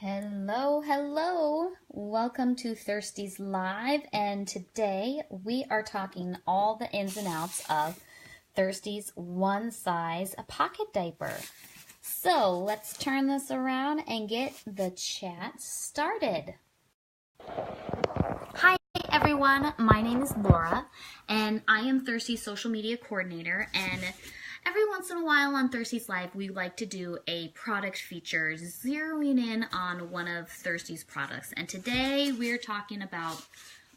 Hello. Welcome to Thirsties Live, and today we are talking all the ins and outs of Thirsties One Size Pocket Diaper. So let's turn this around and get the chat started. Hi everyone, my name is Laura, and I am Thirsties social media coordinator, and every once in a while on Thirsties Live, we like to do a product feature zeroing in on one of Thirsties products. And today we're talking about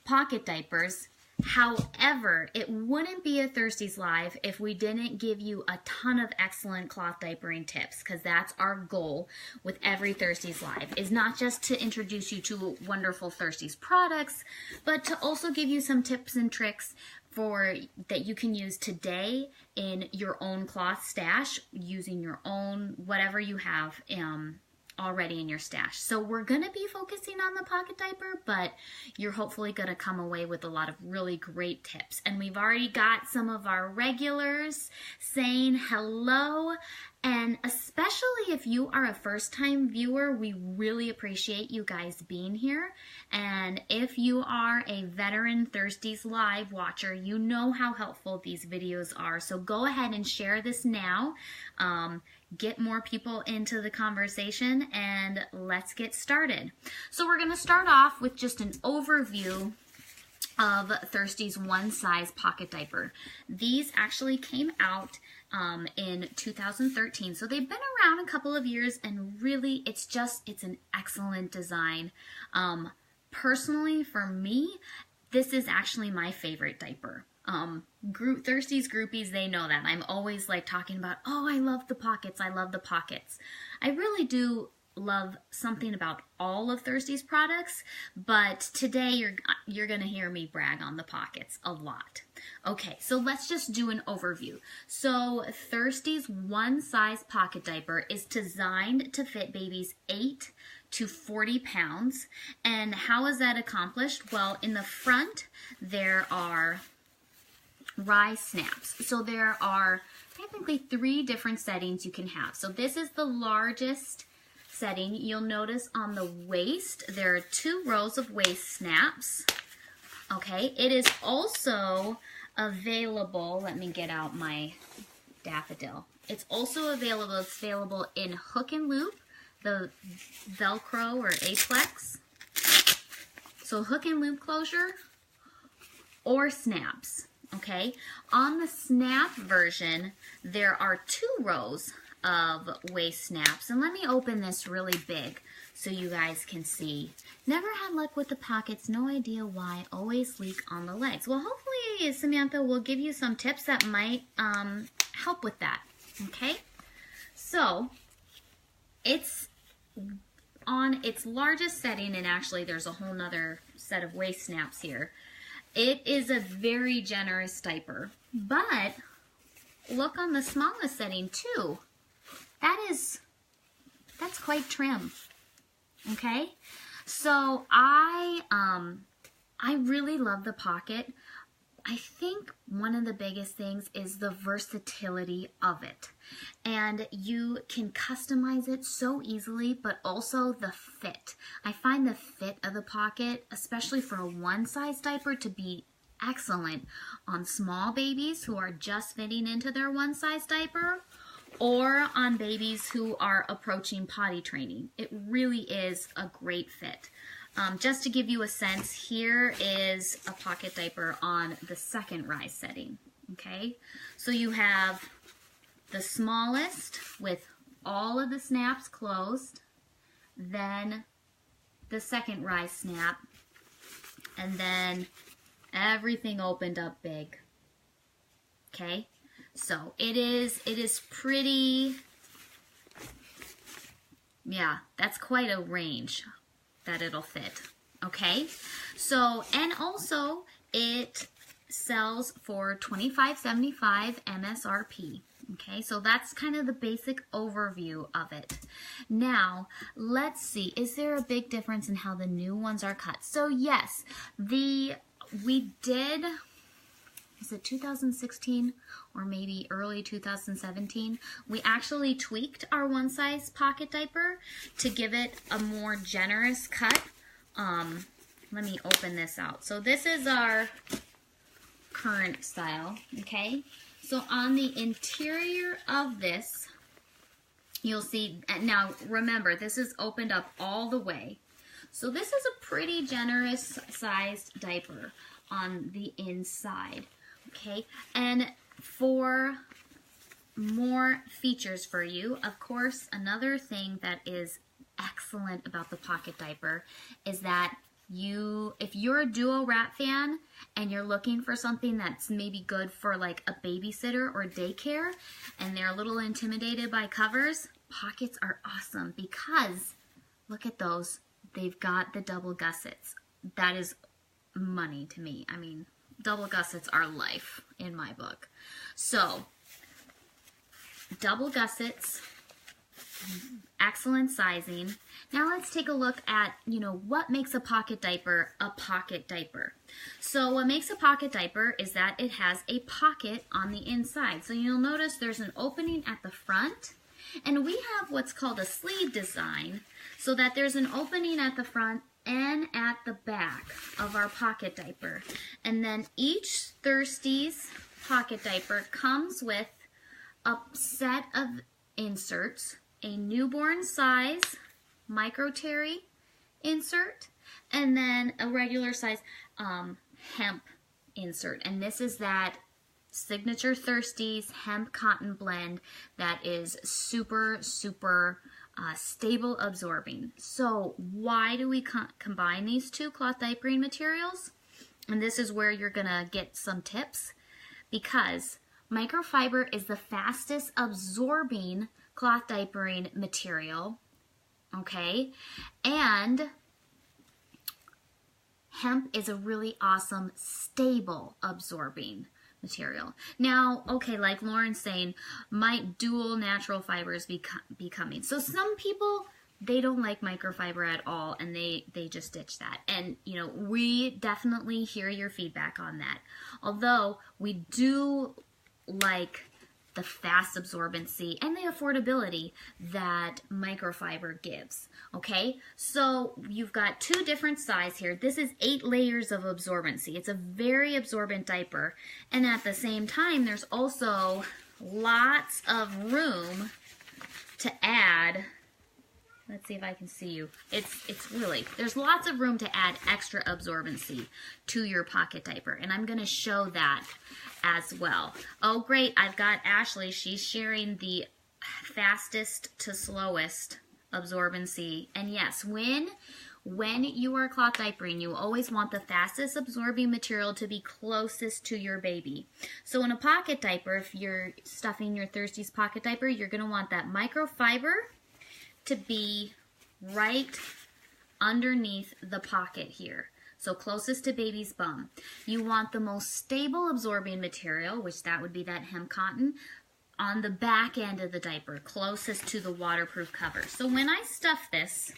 pocket diapers. However, it wouldn't be a Thirsties Live if we didn't give you a ton of excellent cloth diapering tips, because that's our goal with every Thirsties Live, is not just to introduce you to wonderful Thirsties products, but to also give you some tips and tricks that you can use today in your own cloth stash, using your own whatever you have already in your stash. So we're going to be focusing on the pocket diaper, but you're hopefully going to come away with a lot of really great tips. And we've already got some of our regulars saying hello. And especially if you are a first-time viewer, we really appreciate you guys being here. And if you are a veteran Thirsties Live watcher, you know how helpful these videos are. So go ahead and share this now. Get more people into the conversation, and let's get started. So we're going to start off with just an overview of Thirsties One Size Pocket Diaper. These actually came out in 2013, so they've been around a couple of years, and really it's an excellent design. Personally, for me, this is actually my favorite diaper. Thirsties groupies, they know that. I'm always like talking about, oh, I love the pockets. I really do love something about all of Thirsties products, but today you're gonna hear me brag on the pockets a lot. Okay, so let's just do an overview. So Thirsties One Size Pocket Diaper is designed to fit babies 8 to 40 pounds. And how is that accomplished? Well, in the front, there are rise snaps. So there are technically 3 different settings you can have. So this is the largest setting. You'll notice on the waist, there are 2 rows of waist snaps. Okay, it is also available, let me get out my daffodil. It's available in hook and loop, the Velcro or Aplex. So hook and loop closure or snaps. Okay, on the snap version, there are 2 rows of waist snaps. And let me open this really big so you guys can see. Never had luck with the pockets, no idea why, always leak on the legs. Well, hopefully Samantha will give you some tips that might help with that. Okay, so it's on its largest setting, and actually there's a whole nother set of waist snaps here. It is a very generous diaper, but look on the smallest setting too. That's quite trim. Okay, so I really love the pocket. I think one of the biggest things is the versatility of it. And you can customize it so easily, but also the fit. I find the fit of the pocket, especially for a one-size diaper, to be excellent on small babies who are just fitting into their one-size diaper, or on babies who are approaching potty training. It really is a great fit. Just to give you a sense, here is a pocket diaper on the second rise setting. Okay, so you have the smallest with all of the snaps closed, then the second rise snap, and then everything opened up big. Okay, so it is pretty, yeah, that's quite a range that it'll fit. Okay, so, and also it sells for $25.75 MSRP. Okay, so that's kind of the basic overview of it. Now, let's see, is there a big difference in how the new ones are cut? So yes, we did, is it 2016 or maybe early 2017, we actually tweaked our one size pocket diaper to give it a more generous cut. Let me open this out. So this is our current style, okay? So on the interior of this, you'll see, now remember, this is opened up all the way. So this is a pretty generous sized diaper on the inside, okay? And for more features for you, of course, another thing that is excellent about the pocket diaper is that if you're a duo wrap fan and you're looking for something that's maybe good for like a babysitter or daycare and they're a little intimidated by covers, pockets are awesome because look at those. They've got the double gussets. That is money to me. I mean, double gussets are life in my book. So, double gussets, excellent sizing. Now let's take a look at, what makes a pocket diaper a pocket diaper. So what makes a pocket diaper is that it has a pocket on the inside. So you'll notice there's an opening at the front, and we have what's called a sleeve design so that there's an opening at the front and at the back of our pocket diaper. And then each Thirsties pocket diaper comes with a set of inserts, a newborn size micro terry insert, and then a regular size hemp insert. And this is that signature Thirsties hemp cotton blend that is super, super stable absorbing. So why do we combine these two cloth diapering materials? And this is where you're gonna get some tips, because microfiber is the fastest absorbing cloth diapering material, okay? And hemp is a really awesome, stable absorbing material. Now, okay, like Lauren's saying, might dual natural fibers be coming? So some people, they don't like microfiber at all, and they just ditch that. And, we definitely hear your feedback on that. Although, we do like the fast absorbency and the affordability that microfiber gives. Okay, so you've got two different sizes here. This is 8 layers of absorbency. It's a very absorbent diaper, and at the same time there's also lots of room to add. Let's see if I can see you. It's really, there's lots of room to add extra absorbency to your pocket diaper, and I'm going to show that as well. Oh, great. I've got Ashley. She's sharing the fastest to slowest absorbency. And yes, when you are cloth diapering, you always want the fastest absorbing material to be closest to your baby. So in a pocket diaper, if you're stuffing your Thirsties pocket diaper, you're going to want that microfiber to be right underneath the pocket here. So closest to baby's bum. You want the most stable absorbing material, which that would be that hemp cotton, on the back end of the diaper, closest to the waterproof cover. So when I stuff this,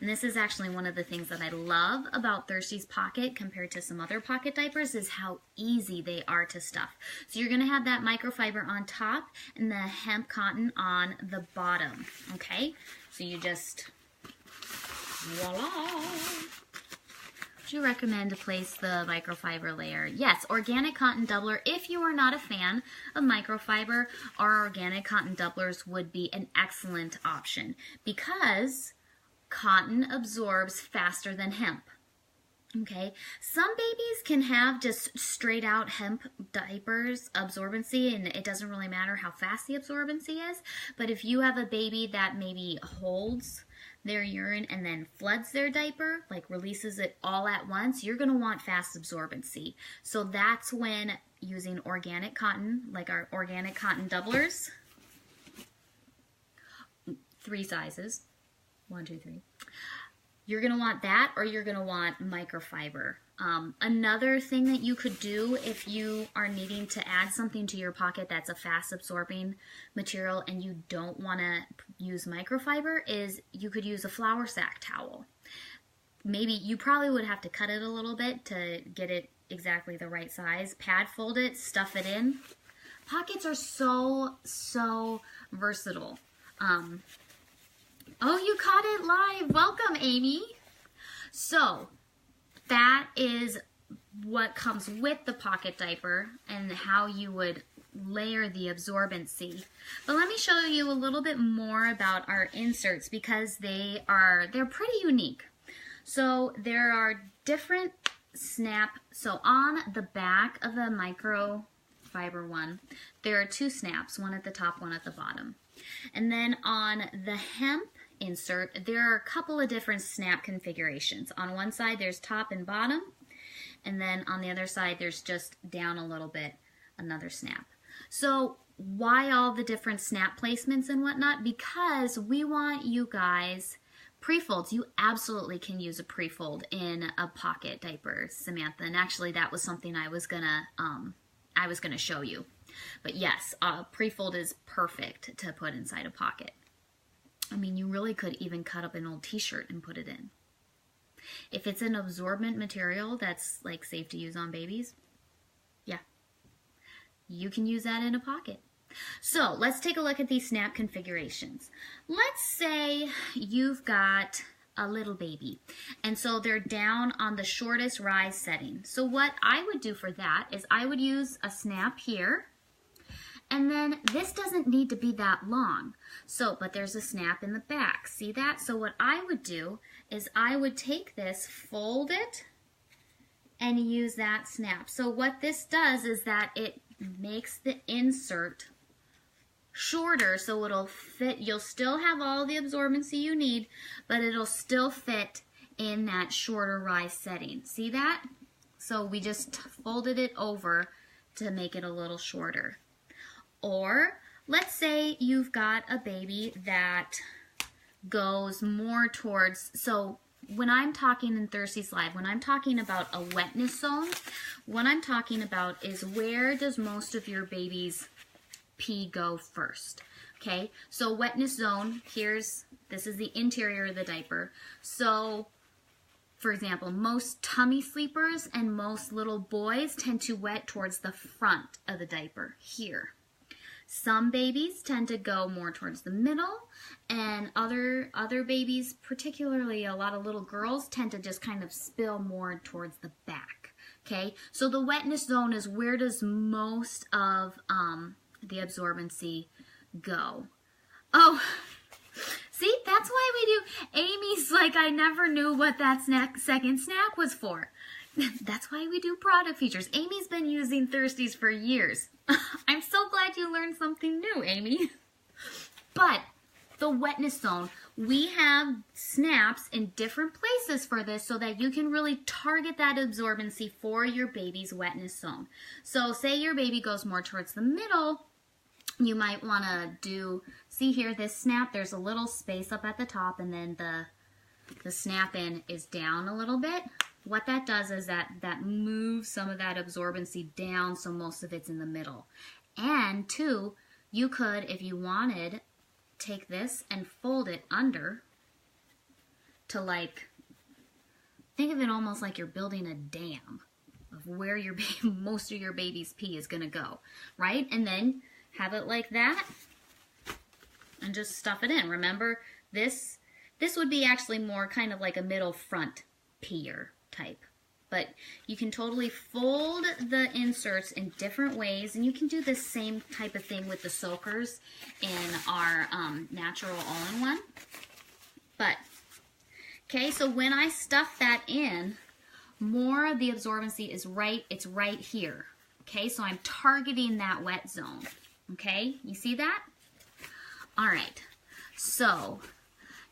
and this is actually one of the things that I love about Thirsties Pocket compared to some other pocket diapers, is how easy they are to stuff. So you're going to have that microfiber on top and the hemp cotton on the bottom, okay? So you just, voila! Would you recommend to place the microfiber layer? Yes, organic cotton doubler. If you are not a fan of microfiber, our organic cotton doublers would be an excellent option because cotton absorbs faster than hemp. Okay, some babies can have just straight out hemp diapers absorbency, and it doesn't really matter how fast the absorbency is. But if you have a baby that maybe holds their urine and then floods their diaper, like releases it all at once, you're going to want fast absorbency. So that's when using organic cotton, like our organic cotton doublers, 3 sizes, 1, 2, 3. You're going to want that, or you're going to want microfiber. Another thing that you could do if you are needing to add something to your pocket that's a fast absorbing material and you don't want to use microfiber is you could use a flour sack towel. Maybe you probably would have to cut it a little bit to get it exactly the right size. Pad fold it, stuff it in. Pockets are so versatile. Oh, you caught it live. Welcome, Amy. So that is what comes with the pocket diaper and how you would layer the absorbency. But let me show you a little bit more about our inserts because they're pretty unique. So there are different so on the back of the microfiber one, there are two snaps, one at the top, one at the bottom. And then on the hemp insert, there are a couple of different snap configurations. On one side there's top and bottom, and then on the other side there's just down a little bit, another snap. So why all the different snap placements and whatnot? Because we want you guys, pre-folds, you absolutely can use a pre-fold in a pocket diaper, Samantha. And actually that was something I was gonna show you. But yes, pre-fold is perfect to put inside a pocket. I mean, you really could even cut up an old t-shirt and put it in. If it's an absorbent material that's like safe to use on babies, yeah, you can use that in a pocket. So let's take a look at these snap configurations. Let's say you've got a little baby, and so they're down on the shortest rise setting. So what I would do for that is I would use a snap here, and then this doesn't need to be that long. So, but there's a snap in the back. See that? So what I would do is I would take this, fold it, and use that snap. So what this does is that it makes the insert shorter, so it'll fit. You'll still have all the absorbency you need, but it'll still fit in that shorter rise setting. See that? So we just folded it over to make it a little shorter. Or let's say you've got a baby that goes more towards, so when I'm talking in Thirsties Live, when I'm talking about a wetness zone, what I'm talking about is where does most of your baby's pee go first. Okay, so wetness zone, this is the interior of the diaper. So for example, most tummy sleepers and most little boys tend to wet towards the front of the diaper here. Some babies tend to go more towards the middle, and other babies, particularly a lot of little girls, tend to just kind of spill more towards the back. Okay, so the wetness zone is where does most of the absorbency go. Oh, see, that's why we do, Amy's like, I never knew what that second snack was for. That's why we do product features. Amy's been using Thirsties for years. I'm so glad you learned something new, Amy. But the wetness zone, we have snaps in different places for this so that you can really target that absorbency for your baby's wetness zone. So say your baby goes more towards the middle, you might want to do, see here, this snap, there's a little space up at the top, and then the snap in is down a little bit. What that does is that moves some of that absorbency down, so most of it's in the middle. And two, you could, if you wanted, take this and fold it under to, like, think of it almost like you're building a dam of where your most of your baby's pee is going to go, right? And then have it like that and just stuff it in. Remember, this would be actually more kind of like a middle front peer type. But you can totally fold the inserts in different ways, and you can do the same type of thing with the soakers in our natural all-in-one. But, okay, so when I stuff that in, more of the absorbency is it's right here. Okay, so I'm targeting that wet zone. Okay, you see that? All right, so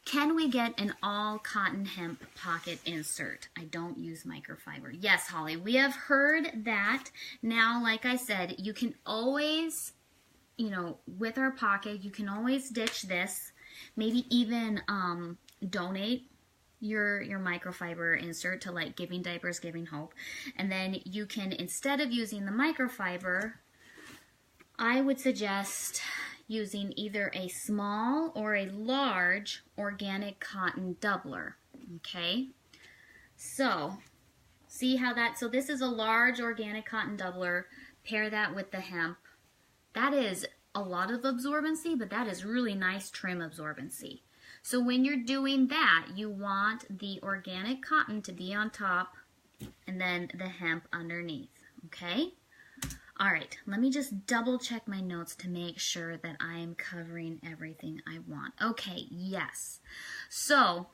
can we get an all cotton hemp pocket insert? I don't use microfiber. Yes, Holly, we have heard that. Now, like I said, you can always, you know, with our pocket, you can always ditch this. Maybe even donate your microfiber insert to, like, Giving Diapers, Giving Hope. And then you can, instead of using the microfiber, I would suggest using either a small or a large organic cotton doubler. Okay, so see how that, so this is a large organic cotton doubler. Pair that with the hemp, That is a lot of absorbency, but that is really nice trim absorbency. So when you're doing that, you want the organic cotton to be on top and then the hemp underneath, okay? All right, let me just double check my notes to make sure that I am covering everything I want. Okay, yes. So,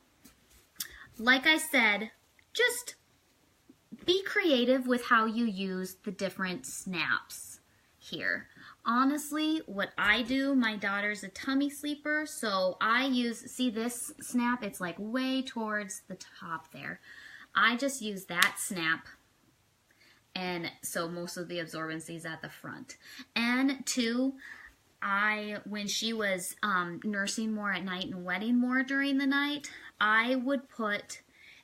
like I said, just be creative with how you use the different snaps here. Honestly, what I do, my daughter's a tummy sleeper, so I use, see this snap? It's like way towards the top there. I just use that snap, and so most of the absorbency is at the front. And two, when she was nursing more at night and wetting more during the night, I would put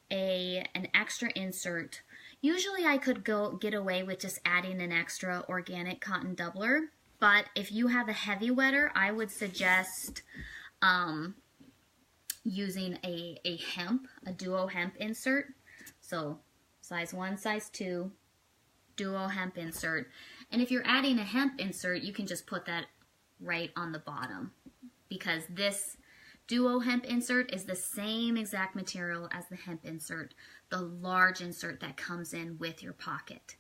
an extra insert. Usually I could get away with just adding an extra organic cotton doubler, but if you have a heavy wetter, I would suggest using a duo hemp insert. So size 1, size 2, duo hemp insert. And if you're adding a hemp insert, you can just put that right on the bottom, because this duo hemp insert is the same exact material as the hemp insert, the large insert that comes in with your pocket.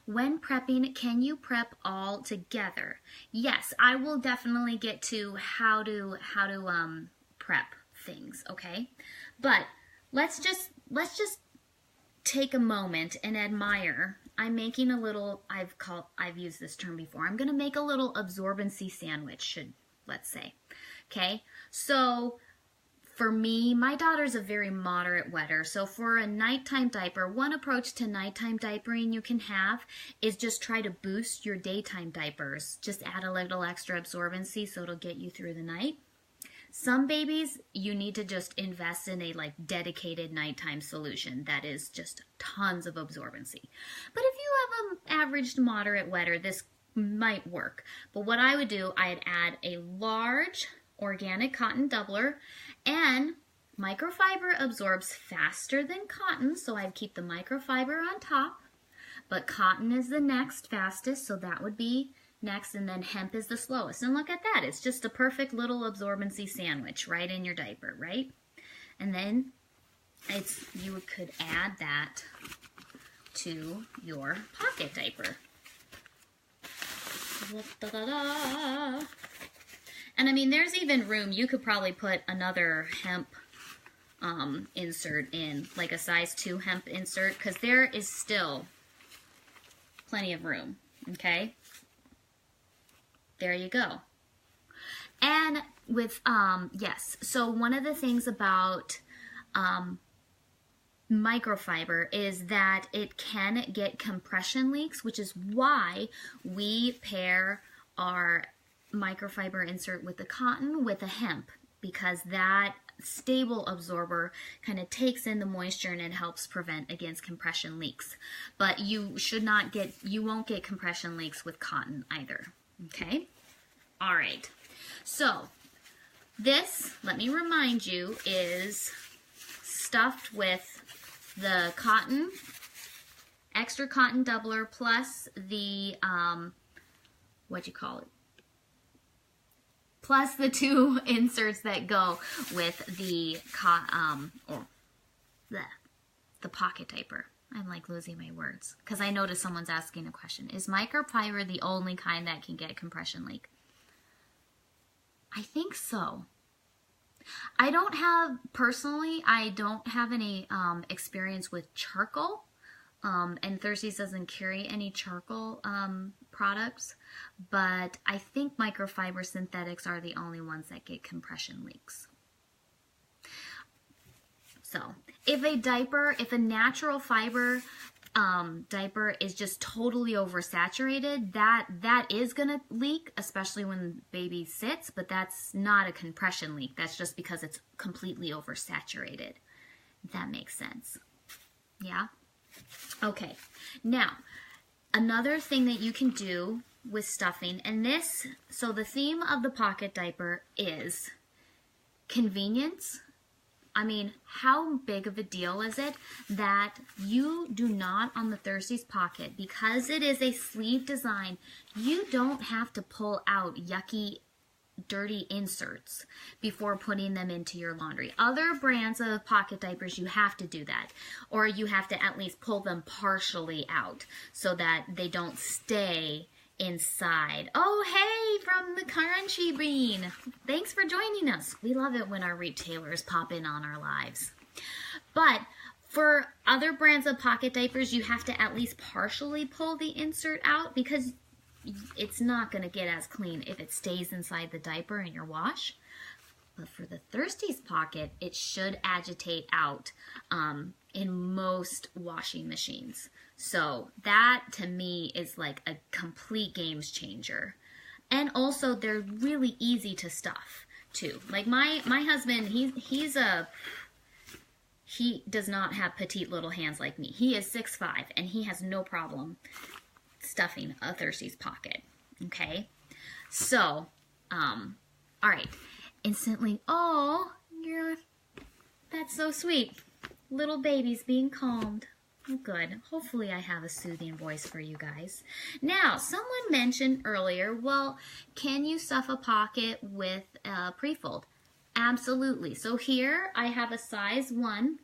When prepping, can you prep all together? Yes, I will definitely get to how to prep things, okay? But let's just take a moment and admire. I'm making a little, I've used this term before. I'm going to make a little absorbency sandwich, let's say. Okay? So for me, my daughter's a very moderate wetter. So for a nighttime diaper, one approach to nighttime diapering you can have is just try to boost your daytime diapers. Just add a little extra absorbency so it'll get you through the night. Some babies, you need to just invest in a dedicated nighttime solution that is just tons of absorbency. But if you have an average to moderate wetter, this might work. But what I would do, I'd add a large organic cotton doubler, and microfiber absorbs faster than cotton, so I'd keep the microfiber on top, but cotton is the next fastest, so that would be next, and then hemp is the slowest. And look at that, it's just a perfect little absorbency sandwich right in your diaper, right? And then you could add that to your pocket diaper. Da-da-da. And I mean, there's even room. You could probably put another hemp insert in, like a size 2 hemp insert, because there is still plenty of room, okay? There you go. And with, yes, so one of the things about microfiber is that it can get compression leaks, which is why we pair our microfiber insert with the cotton with a hemp, because that stable absorber kind of takes in the moisture and it helps prevent against compression leaks. But you won't get compression leaks with cotton either. Okay? All right. So this, let me remind you, is stuffed with the cotton, extra cotton doubler, plus the, plus the 2 inserts that go with the pocket diaper. I'm like losing my words because I noticed someone's asking a question. Is microfiber the only kind that can get compression leak? I think so. I don't have any experience with charcoal, and Thirsties doesn't carry any charcoal products, but I think microfiber synthetics are the only ones that get compression leaks. So if a natural fiber diaper is just totally oversaturated, that is going to leak, especially when baby sits, but that's not a compression leak. That's just because it's completely oversaturated. If that makes sense. Yeah? Okay. Now, another thing that you can do with stuffing, and so the theme of the pocket diaper is convenience, I mean, how big of a deal is it that you do not on the Thirsties Pocket, because it is a sleeve design, you don't have to pull out yucky, dirty inserts before putting them into your laundry. Other brands of pocket diapers, you have to do that, or you have to at least pull them partially out so that they don't stay inside. Oh, hey, from the Crunchy Bean. Thanks for joining us. We love it when our retailers pop in on our lives. But for other brands of pocket diapers, you have to at least partially pull the insert out because it's not going to get as clean if it stays inside the diaper in your wash. But for the Thirsties Pocket, it should agitate out in most washing machines. So that to me is like a complete game changer. And also they're really easy to stuff too. Like my husband, he does not have petite little hands like me. He is 6'5" and he has no problem stuffing a Thirsties Pocket. Okay, so all right, instantly, oh, that's so sweet, little baby's being calmed. Oh, good. Hopefully I have a soothing voice for you guys. Now, someone mentioned earlier, well, can you stuff a pocket with a pre-fold? Absolutely. So here I have a size 1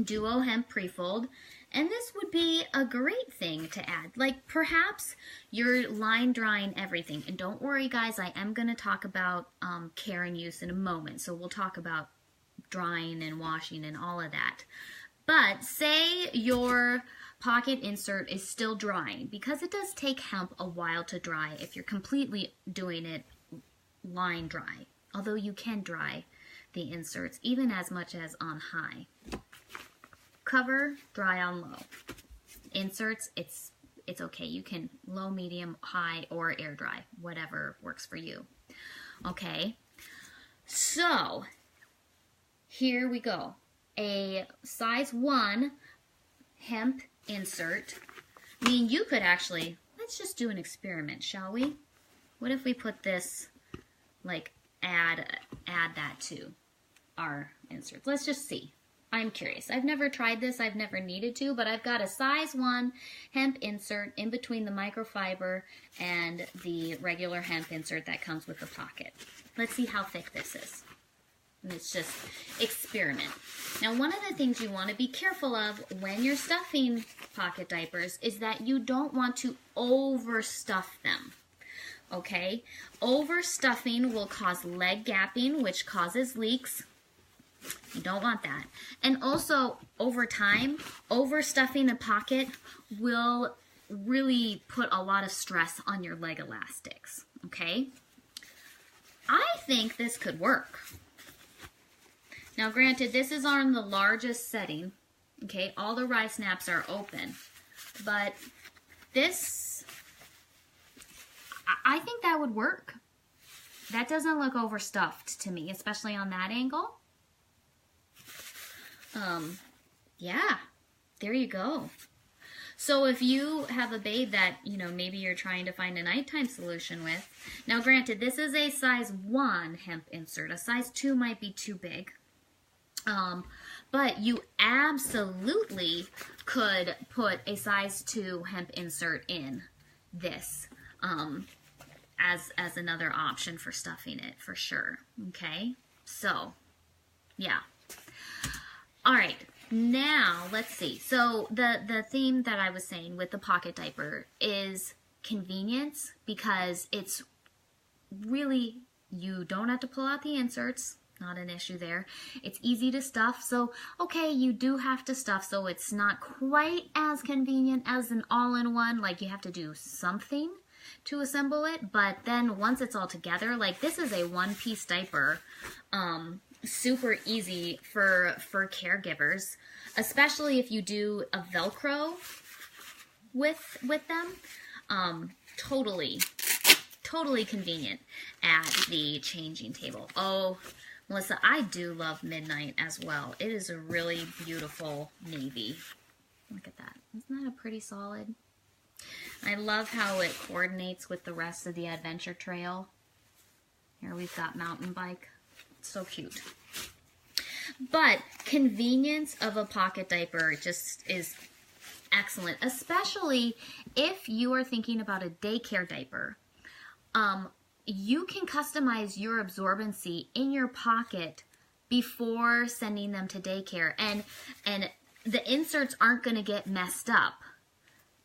duo hemp pre-fold, and this would be a great thing to add. Like perhaps you're line drying everything. And don't worry guys, I am going to talk about care and use in a moment. So we'll talk about drying and washing and all of that. But say your pocket insert is still drying, because it does take hemp a while to dry if you're completely doing it line dry. Although you can dry the inserts even as much as on high. Cover, dry on low. Inserts, it's okay. You can low, medium, high, or air dry, whatever works for you. Okay, so here we go. A size 1 hemp insert. I mean, you could actually, let's just do an experiment, shall we? What if we put this, like, add that to our inserts? Let's just see. I'm curious. I've never tried this. I've never needed to, but I've got a size 1 hemp insert in between the microfiber and the regular hemp insert that comes with the pocket. Let's see how thick this is. And it's just experiment. Now, one of the things you want to be careful of when you're stuffing pocket diapers is that you don't want to overstuff them. Okay? Overstuffing will cause leg gapping, which causes leaks. You don't want that. And also, over time, overstuffing a pocket will really put a lot of stress on your leg elastics. Okay? I think this could work. Now, granted, this is on the largest setting. Okay, all the rice snaps are open. But this, I think that would work. That doesn't look overstuffed to me, especially on that angle. Yeah, there you go. So if you have a babe that, maybe you're trying to find a nighttime solution with. Now, granted, this is a size 1 hemp insert. A size 2 might be too big. But you absolutely could put a size 2 hemp insert in this as another option for stuffing it, for sure. Okay, so yeah. All right, now let's see. So the theme that I was saying with the pocket diaper is convenience, because it's really, you don't have to pull out the inserts. Not an issue there. It's easy to stuff. So, okay, you do have to stuff, so it's not quite as convenient as an all-in-one. Like, you have to do something to assemble it. But then once it's all together, like, this is a one-piece diaper. Super easy for caregivers, especially if you do a Velcro with them. Totally convenient at the changing table. Oh, Melissa, I do love Midnight as well. It is a really beautiful navy. Look at that. Isn't that a pretty solid? I love how it coordinates with the rest of the adventure trail. Here we've got mountain bike. It's so cute. But convenience of a pocket diaper just is excellent, especially if you are thinking about a daycare diaper. You can customize your absorbency in your pocket before sending them to daycare, and the inserts aren't going to get messed up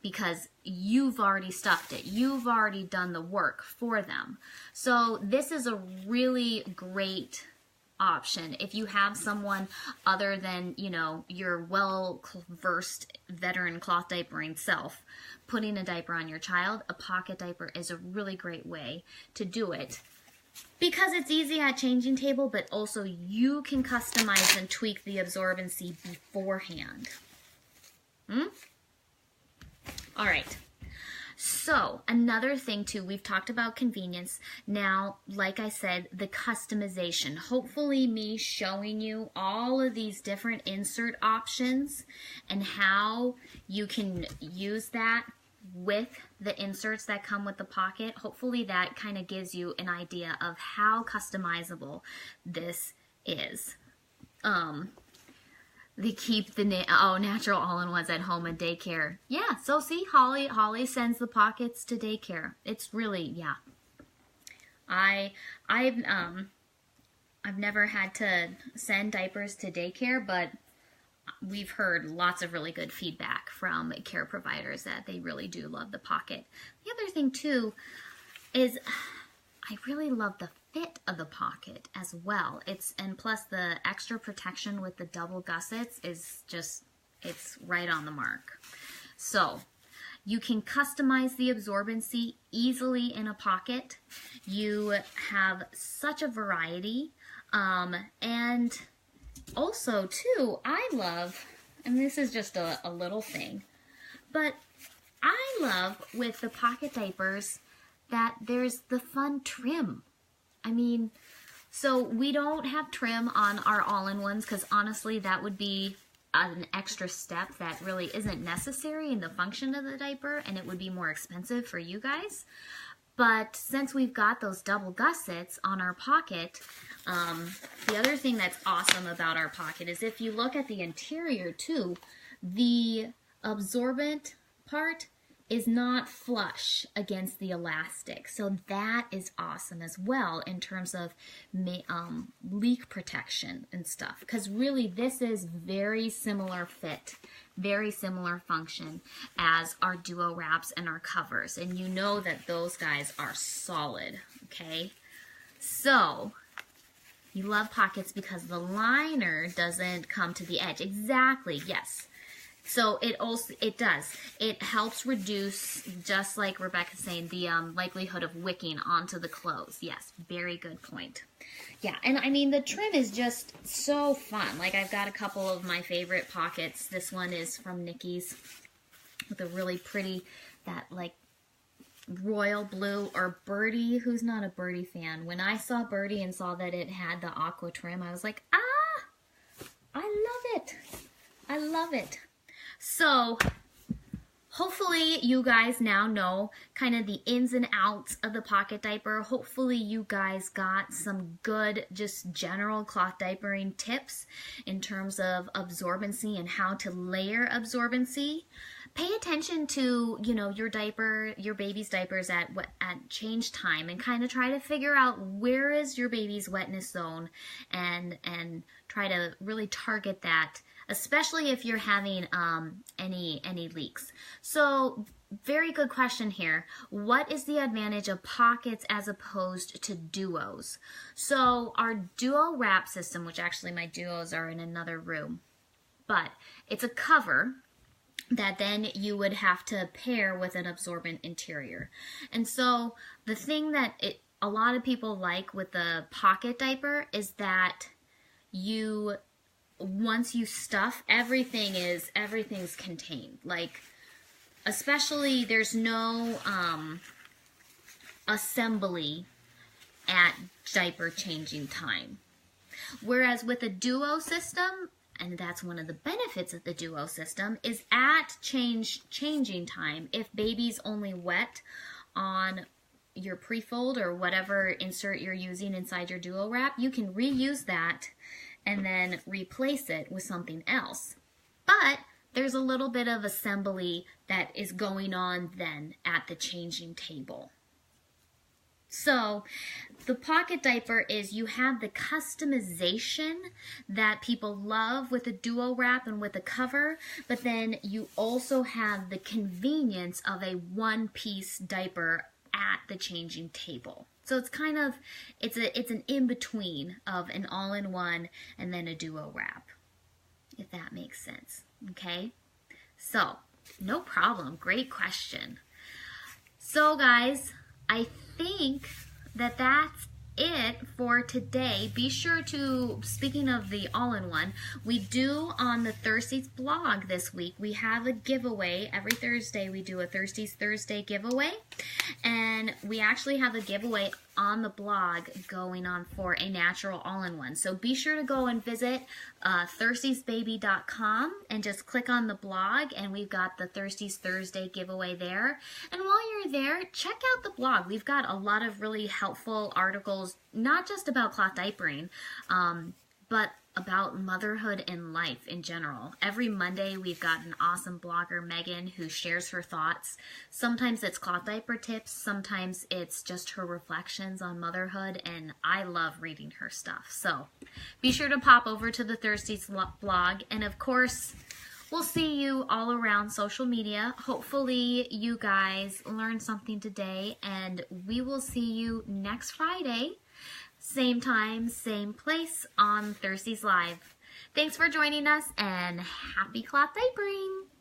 because you've already stuffed it. You've already done the work for them. So this is a really great option if you have someone other than, you know, your well-versed veteran cloth diapering self putting a diaper on your child. A pocket diaper is a really great way to do it because it's easy at changing table, but also you can customize and tweak the absorbency beforehand. All right. So another thing too, we've talked about convenience. Now, like I said, the customization. Hopefully me showing you all of these different insert options and how you can use that with the inserts that come with the pocket. Hopefully that kind of gives you an idea of how customizable this is. They keep the natural all-in-ones at home and daycare. Yeah, so see, Holly sends the pockets to daycare. It's really, yeah. I've never had to send diapers to daycare, but we've heard lots of really good feedback from care providers that they really do love the pocket. The other thing too is I really love the fit of the pocket as well. And plus the extra protection with the double gussets is just, it's right on the mark. So you can customize the absorbency easily in a pocket. You have such a variety. And also too, I love, and this is just a little thing, but I love with the pocket diapers that there's the fun trim. I mean, so we don't have trim on our all-in-ones because honestly that would be an extra step that really isn't necessary in the function of the diaper, and it would be more expensive for you guys. But since we've got those double gussets on our pocket, the other thing that's awesome about our pocket is if you look at the interior too, the absorbent part is not flush against the elastic. So that is awesome as well in terms of leak protection and stuff. Because really this is very similar fit, very similar function as our duo wraps and our covers. And you know that those guys are solid, okay? So you love pockets because the liner doesn't come to the edge. Exactly, yes. So it does. It helps reduce, just like Rebecca's saying, the likelihood of wicking onto the clothes. Yes, very good point. Yeah, and I mean, the trim is just so fun. Like, I've got a couple of my favorite pockets. This one is from Nikki's with a really pretty, that like royal blue, or Birdie. Who's not a Birdie fan? When I saw Birdie and saw that it had the aqua trim, I was like, ah, I love it. I love it. So hopefully you guys now know kind of the ins and outs of the pocket diaper. Hopefully you guys got some good just general cloth diapering tips in terms of absorbency and how to layer absorbency. Pay attention to, you know, your diaper, your baby's diapers at change time, and kind of try to figure out where is your baby's wetness zone, and try to really target that, especially if you're having any leaks. So very good question here. What is the advantage of pockets as opposed to duos? So our duo wrap system, which actually my duos are in another room, but it's a cover that then you would have to pair with an absorbent interior. And so the thing that a lot of people like with the pocket diaper is that once you stuff, everything's contained. Like, especially there's no assembly at diaper changing time. Whereas with a duo system, and that's one of the benefits of the duo system, is at changing time, if baby's only wet on your pre-fold or whatever insert you're using inside your duo wrap, you can reuse that and then replace it with something else. But there's a little bit of assembly that is going on then at the changing table. So the pocket diaper is you have the customization that people love with a duo wrap and with a cover, but then you also have the convenience of a one-piece diaper at the changing table. So it's kind of, it's an in-between of an all-in-one and then a duo wrap, if that makes sense, okay? So, no problem, great question. So guys, I think that that's it for today. Be sure to, speaking of the all-in-one, we do on the Thirsties blog this week, we have a giveaway. Every Thursday we do a Thirsties Thursday giveaway, and we actually have a giveaway on the blog going on for a natural all-in-one. So be sure to go and visit thirstiesbaby.com and just click on the blog, and we've got the Thirsties Thursday giveaway there. And while you're there, check out the blog. We've got a lot of really helpful articles, not just about cloth diapering, but about motherhood and life in general. Every Monday we've got an awesome blogger, Megan, who shares her thoughts. Sometimes it's cloth diaper tips, sometimes it's just her reflections on motherhood, and I love reading her stuff. So be sure to pop over to the Thirsties blog, and of course, we'll see you all around social media. Hopefully you guys learned something today, and we will see you next Friday. Same time, same place on Thirsties Live. Thanks for joining us, and happy cloth diapering!